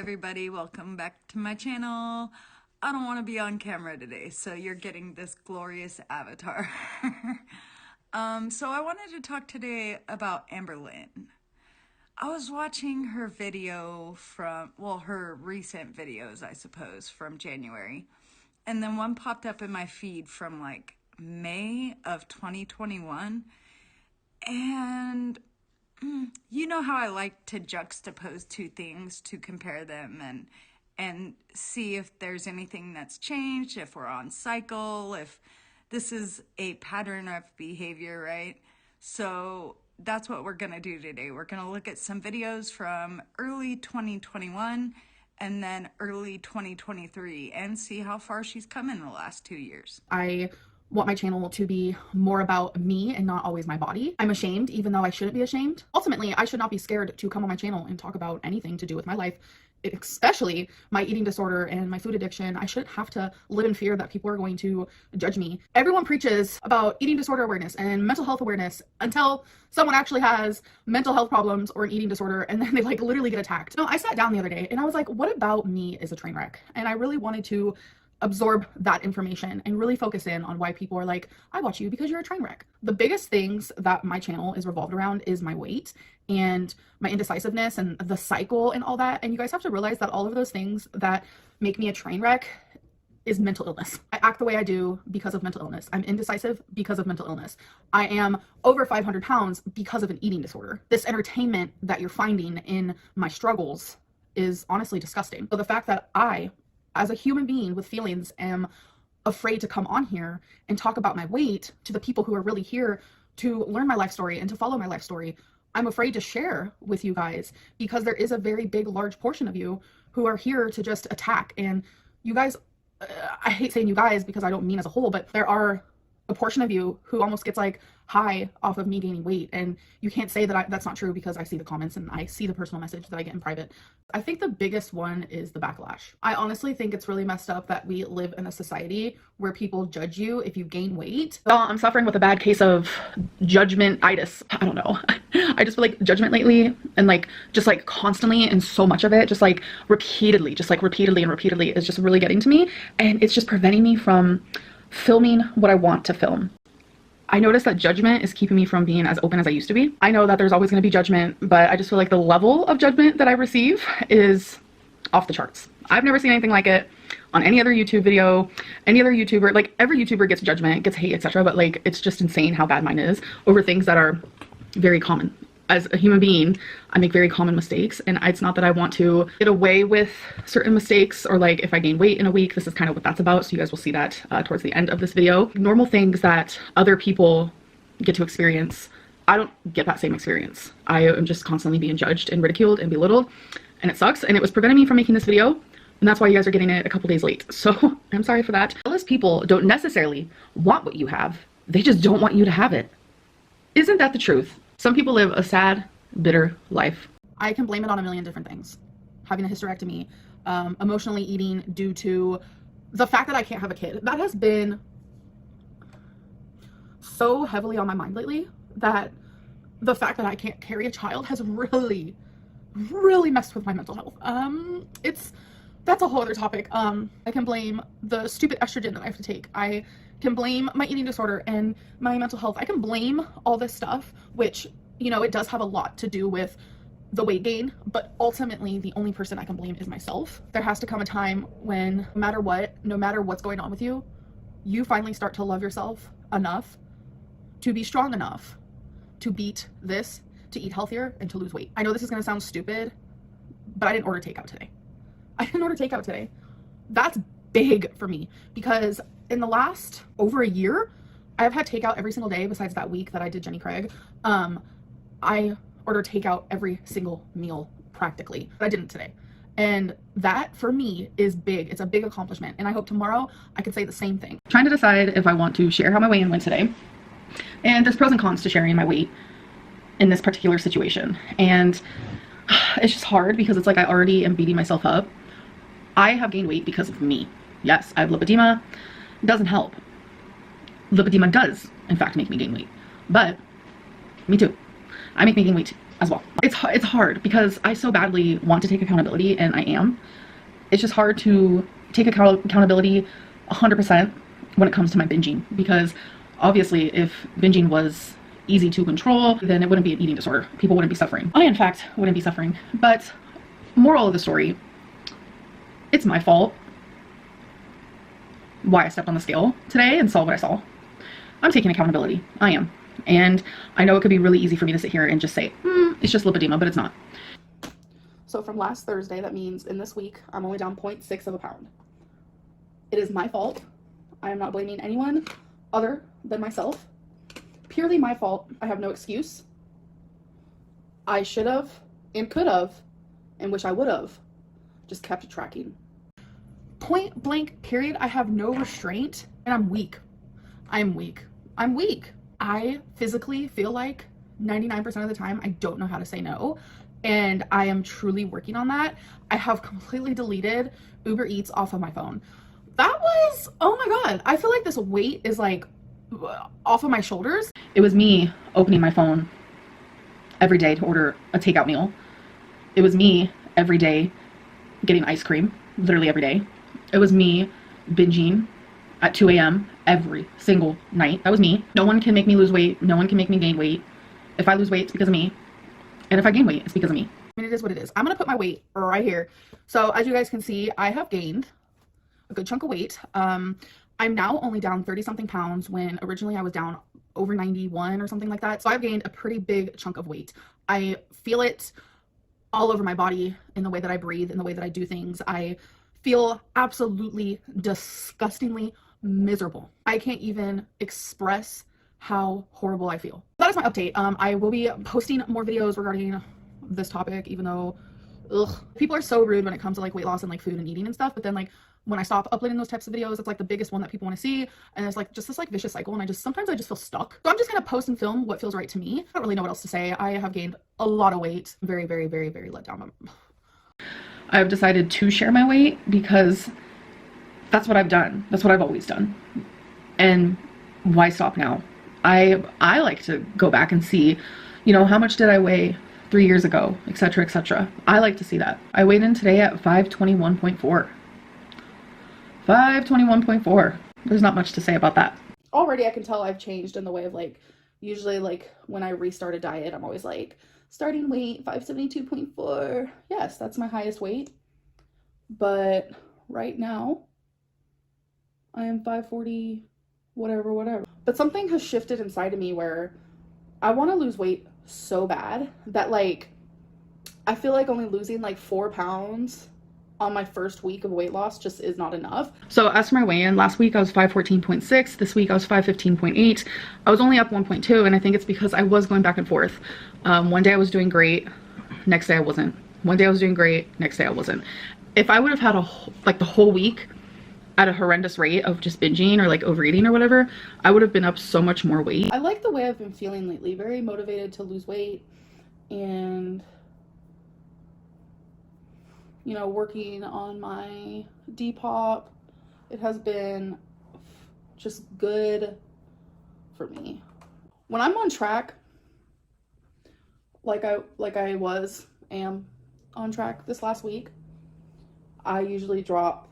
everybody, welcome back to my channel. I don't want to be on camera today, so you're getting this glorious avatar. So I wanted to talk today about Amberlynn. I was watching her video from, well, her recent videos, I suppose, from January. And then one popped up in my feed from like May of 2021. And you know how I like to juxtapose two things to compare them and see if there's anything that's changed, if we're on cycle, if this is a pattern of behavior, right? So that's what we're gonna do today. We're gonna look at some videos from early 2021 and then early 2023 and see how far she's come in the last 2 years. I want my channel to be more about me and not always my body. I'm ashamed, even though I shouldn't be ashamed. Ultimately, I should not be scared to come on my channel and talk about anything to do with my life, especially my eating disorder and my food addiction. I shouldn't have to live in fear that people are going to judge me. Everyone preaches about eating disorder awareness and mental health awareness until someone actually has mental health problems or an eating disorder, and then they like literally get attacked. No, I sat down the other day and I was like, what about me is a train wreck? And I really wanted to absorb that information and really focus in on why people are like, I watch you because you're a train wreck. The biggest things that my channel is revolved around is my weight and my indecisiveness and the cycle and all that. And you guys have to realize that all of those things that make me a train wreck is mental illness. I act the way I do because of mental illness. I'm indecisive because of mental illness. I am over 500 pounds because of an eating disorder. This entertainment that you're finding in my struggles is honestly disgusting. So the fact that I, as a human being with feelings, am afraid to come on here and talk about my weight to the people who are really here to learn my life story and to follow my life story. I'm afraid to share with you guys because there is a very big, large portion of you who are here to just attack. And you guys, I hate saying you guys because I don't mean as a whole, but there are a portion of you who almost gets like high off of me gaining weight, and you can't say that that's not true because I see the comments and I see the personal message that I get in private. I think the biggest one is the backlash. I honestly think it's really messed up that we live in a society where people judge you if you gain weight. Well, I'm suffering with a bad case of judgment-itis. I don't know. I just feel like judgment lately, and like just like constantly, and so much of it just like repeatedly and repeatedly is just really getting to me, and it's just preventing me from filming what I want to film. I noticed that judgment is keeping me from being as open as I used to be. I know that there's always going to be judgment, but I just feel like the level of judgment that I receive is off the charts. I've never seen anything like it on any other YouTube video, any other YouTuber. Like, every YouTuber gets judgment, gets hate, etc. But like, it's just insane how bad mine is over things that are very common. As a human being, I make very common mistakes, and it's not that I want to get away with certain mistakes, or like if I gain weight in a week, this is kind of what that's about. So you guys will see that towards the end of this video. Normal things that other people get to experience, I don't get that same experience. I am just constantly being judged and ridiculed and belittled, and it sucks, and it was preventing me from making this video, and that's why you guys are getting it a couple days late. So I'm sorry for that. Jealous people don't necessarily want what you have, they just don't want you to have it. Isn't that the truth? Some people live a sad, bitter life. I can blame it on a million different things. Having a hysterectomy, emotionally eating due to the fact that I can't have a kid. That has been so heavily on my mind lately, that the fact that I can't carry a child has really messed with my mental health. That's a whole other topic. I can blame the stupid estrogen that I have to take. I can blame my eating disorder and my mental health. I can blame all this stuff, which, you know, it does have a lot to do with the weight gain, but ultimately the only person I can blame is myself. There has to come a time when no matter what's going on with you, you finally start to love yourself enough to be strong enough to beat this, to eat healthier, and to lose weight. I know this is gonna sound stupid, but I didn't order takeout today. That's big for me, because in the last over a year, I've had takeout every single day besides that week that I did Jenny Craig. I order takeout every single meal practically, but I didn't today. And that for me is big. It's a big accomplishment. And I hope tomorrow I can say the same thing. Trying to decide if I want to share how my weigh-in went today. And there's pros and cons to sharing my weight in this particular situation. And it's just hard because it's like I already am beating myself up. I have gained weight because of me. Yes, I have lipedema. It doesn't help. Lipedema does, in fact, make me gain weight. But me too. I make me gain weight as well. It's hard because I so badly want to take accountability, and I am. It's just hard to take accountability 100% when it comes to my binging, because obviously if binging was easy to control, then it wouldn't be an eating disorder. People wouldn't be suffering. I, in fact, wouldn't be suffering. But moral of the story, it's my fault why I stepped on the scale today and saw what I saw. I'm taking accountability. I am. And I know it could be really easy for me to sit here and just say, it's just lipedema, but it's not. So from last Thursday, that means in this week, I'm only down 0.6 of a pound. It is my fault. I am not blaming anyone other than myself. Purely my fault. I have no excuse. I should have and could have and wish I would have just kept tracking. Point blank period. I have no restraint and I'm weak. I'm weak. I'm weak. I physically feel like 99% of the time I don't know how to say no, and I am truly working on that. I have completely deleted Uber Eats off of my phone. That was, oh my god, I feel like this weight is like off of my shoulders. It was me opening my phone every day to order a takeout meal. It was me every day getting ice cream, literally every day. It was me binging at 2 a.m. every single night. That was me. No one can make me lose weight. No one can make me gain weight. If I lose weight, it's because of me. And if I gain weight, it's because of me. I mean, it is what it is. I'm going to put my weight right here. So as you guys can see, I have gained a good chunk of weight. I'm now only down 30 something pounds when originally I was down over 91 or something like that. So I've gained a pretty big chunk of weight. I feel it all over my body in the way that I breathe, in the way that I do things. I feel absolutely disgustingly miserable. I can't even express how horrible I feel. That is my update. I will be posting more videos regarding this topic, even though people are so rude when it comes to like weight loss and like food and eating and stuff. But then like when I stop uploading those types of videos, it's like the biggest one that people want to see, and it's like just this like vicious cycle, and sometimes I just feel stuck. So I'm just gonna post and film what feels right to me. I don't really know what else to say. I have gained a lot of weight. Very, very, very, very let down. I've decided to share my weight because that's what I've done. That's what I've always done. And why stop now? I like to go back and see, you know, how much did I weigh 3 years ago, etc., etc. I like to see that. I weighed in today at 521.4. 521.4. There's not much to say about that. Already I can tell I've changed in the way of like, usually like when I restart a diet, I'm always like, starting weight 572.4. Yes, that's my highest weight. But right now I am 540 whatever. But something has shifted inside of me where I want to lose weight so bad that like I feel like only losing like 4 pounds on my first week of weight loss just is not enough. So as for my weigh-in, last week I was 514.6. This week I was 515.8. I was only up 1.2, and I think it's because I was going back and forth. One day I was doing great, next day I wasn't. One day I was doing great, next day I wasn't. If I would have had the whole week at a horrendous rate of just binging or like overeating or whatever, I would have been up so much more weight. I like the way I've been feeling lately. Very motivated to lose weight, and you know, working on my Depop. It has been just good for me. When I'm on track, like I am on track this last week, I usually drop,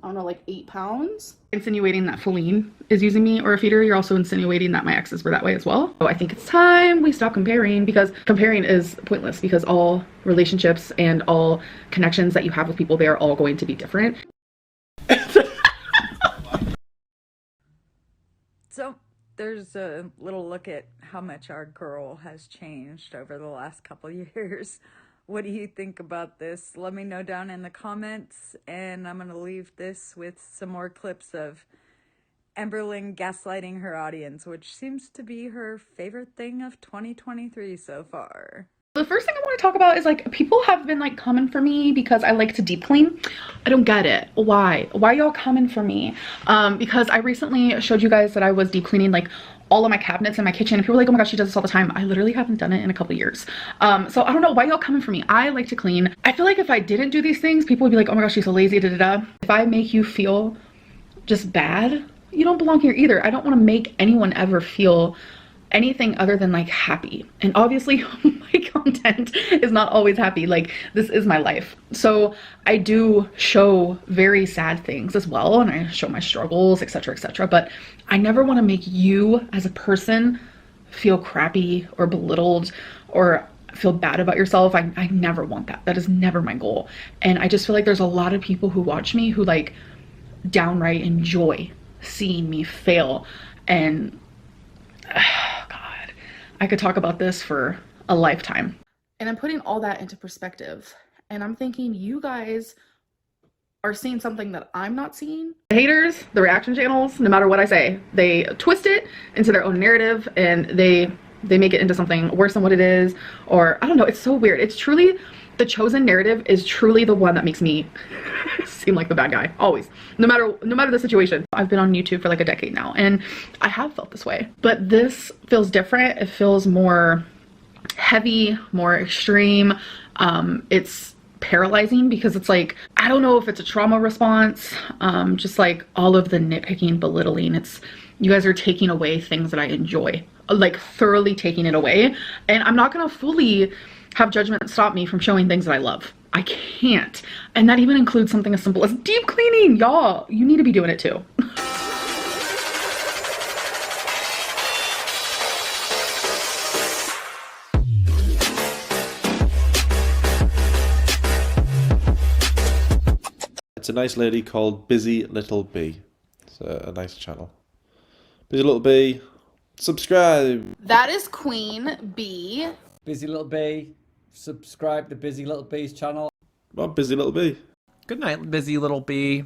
I don't know, like 8 pounds. Insinuating that Feline is using me or a feeder, you're also insinuating that my exes were that way as well. So I think it's time we stop comparing, because comparing is pointless, because all relationships and all connections that you have with people, they are all going to be different. So there's a little look at how much our girl has changed over the last couple years. What do you think about this? Let me know down in the comments, and I'm going to leave this with some more clips of Amberlynn gaslighting her audience, which seems to be her favorite thing of 2023 so far. The first thing I want to talk about is like, people have been like coming for me because I like to deep clean. I don't get it. Why y'all coming for me? Because I recently showed you guys that I was deep cleaning like all of my cabinets in my kitchen, and people were like, oh my gosh, she does this all the time. I literally haven't done it in a couple years. So I don't know why y'all coming for me. I like to clean. I feel like if I didn't do these things, people would be like, oh my gosh, she's so lazy, da da da. If I make you feel just bad, you don't belong here either. I don't want to make anyone ever feel anything other than like happy. And obviously my content is not always happy. Like, this is my life. So I do show very sad things as well, and I show my struggles, etc., etc. But I never want to make you as a person feel crappy or belittled or feel bad about yourself. I never want that. That is never my goal. And I just feel like there's a lot of people who watch me who like downright enjoy seeing me fail. And God, I could talk about this for a lifetime. And I'm putting all that into perspective, and I'm thinking you guys are seeing something that I'm not seeing. The haters, the reaction channels, no matter what I say, they twist it into their own narrative, and they make it into something worse than what it is. Or I don't know, it's so weird. It's truly, the chosen narrative is truly the one that makes me seem like the bad guy, always, no matter the situation. I've been on YouTube for like a decade now, and I have felt this way, but this feels different. It feels more heavy, more extreme. It's paralyzing because it's like, I don't know if it's a trauma response, just like all of the nitpicking, belittling. It's, you guys are taking away things that I enjoy, like thoroughly taking it away. And I'm not gonna fully have judgment stop me from showing things that I love. I can't. And that even includes something as simple as deep cleaning. Y'all, you need to be doing it too. It's a nice lady called Busy Little Bee. It's a nice channel. Busy Little Bee, subscribe. That is Queen Bee. Busy Little Bee, subscribe to Busy Little Bee's channel. Well, Busy Little Bee. Good night, busy little bee.